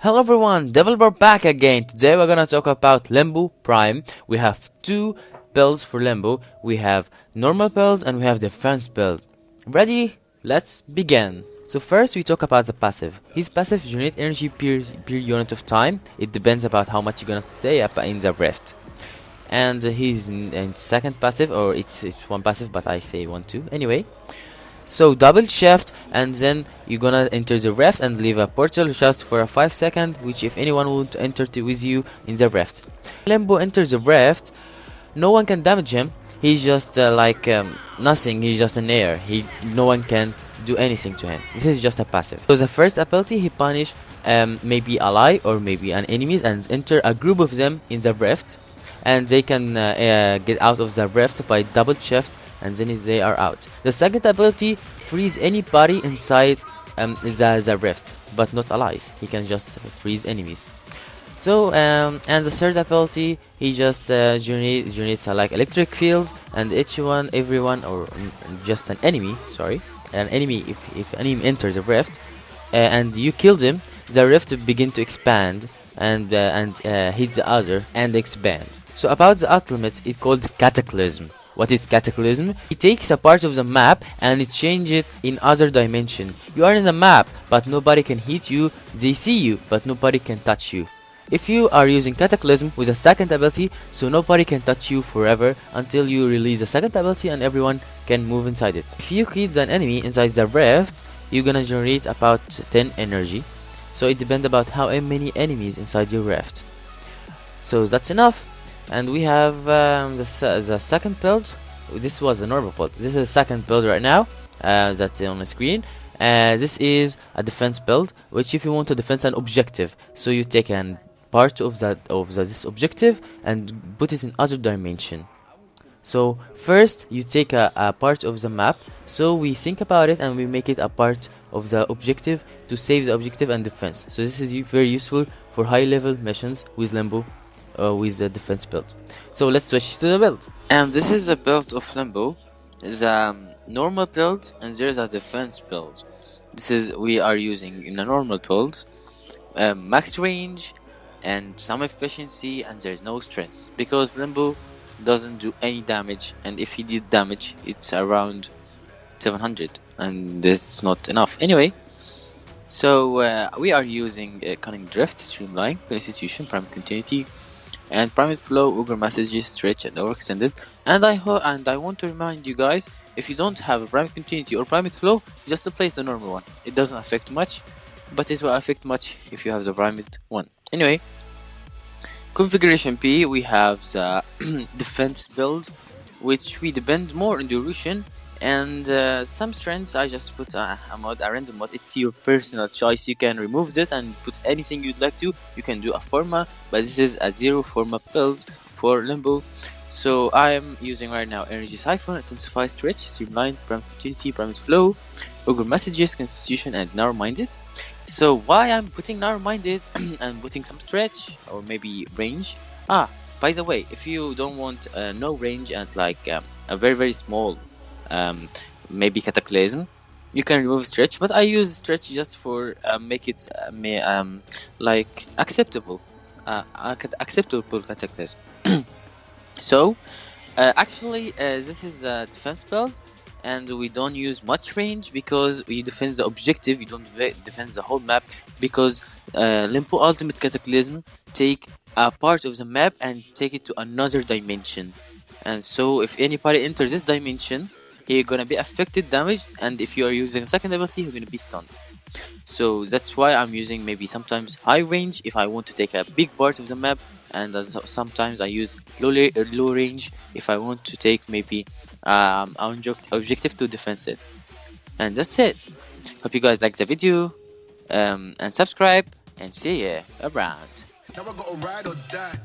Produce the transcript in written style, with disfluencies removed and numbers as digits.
Hello everyone, Developer back again. Today we're gonna talk about Limbo Prime. We have two builds for Limbo. We have normal build and we have defense build. Ready? Let's begin. So first we talk about the passive. His passive generate energy per unit of time. It depends about how much you're gonna stay up in the rift. And he's in second passive, or it's one passive, but I say 1-2 anyway. So double shift and then you're gonna enter the rift and leave a portal just for a 5 second, which if anyone would enter with you in the rift. Limbo enters the rift, no one can damage him. He's just nothing. He's just in air. No one can do anything to him. This is just a passive. So the first ability, he punish maybe ally or maybe an enemies and enter a group of them in the rift, and they can get out of the rift by double shift, and then they are out. The second ability freeze anybody inside the rift, but not allies. He can just freeze enemies. So and the third ability, he just generates like electric field, and everyone, or just an enemy. Sorry, an enemy. If an enemy enters the rift and you killed him, the rift begin to expand and hit the other and expand. So about the ultimate, it's called Cataclysm. What is Cataclysm? It takes a part of the map and it changes it in other dimension. You are in the map, but nobody can hit you. They see you, but nobody can touch you. If you are using Cataclysm with a second ability, so nobody can touch you forever until you release the second ability and everyone can move inside it. If you kill an enemy inside the rift, you're gonna generate about 10 energy. So it depends about how many enemies inside your rift. So that's enough. And we have the second build. This was the normal build. This is the second build right now. That's on the screen. This is a defense build, which if you want to defend an objective, so you take an part of this objective and put it in other dimension. So first you take a part of the map, so we think about it and we make it a part of the objective to save the objective and defense. So this is very useful for high level missions with Limbo, with the defense build. So let's switch to the build. And this is the build of Limbo. The normal build, and there's a defense build. We are using in a normal build max range and some efficiency, and there's no strength because Limbo doesn't do any damage, and if he did damage it's around 700, and that's not enough anyway. So we are using cunning drift, streamline, constitution, prime continuity, and private flow, ogre messages, stretch, and overextended. And I want to remind you guys, if you don't have a prime continuity or private flow, just replace the normal one. It doesn't affect much, but it will affect much if you have the private one. Anyway, configuration P, we have the defense build, which we depend more on duration and some strengths. I just put a random mod. It's your personal choice. You can remove this and put anything you'd like to. You can do a forma, but this is a 0 forma build for Limbo. So I am using right now energy siphon, intensify, stretch, streamline, prime continuity, prime flow, ogre messages, constitution, and narrow-minded. So why I'm putting narrow-minded and putting some stretch or maybe range? By the way, if you don't want no range and like a very small maybe Cataclysm, you can remove stretch, but I use stretch just for make it like acceptable Cataclysm. So actually this is a defense build, and we don't use much range because we defend the objective. You don't defend the whole map, because Limbo Ultimate Cataclysm take a part of the map and take it to another dimension, and so if anybody enters this dimension, you're gonna be affected, damaged, and if you are using second ability, you're gonna be stunned. So that's why I'm using maybe sometimes high range if I want to take a big part of the map, and sometimes I use low range if I want to take maybe objective to defense it. And that's it. Hope you guys like the video, and subscribe, and see ya around. Now I gotta ride or die.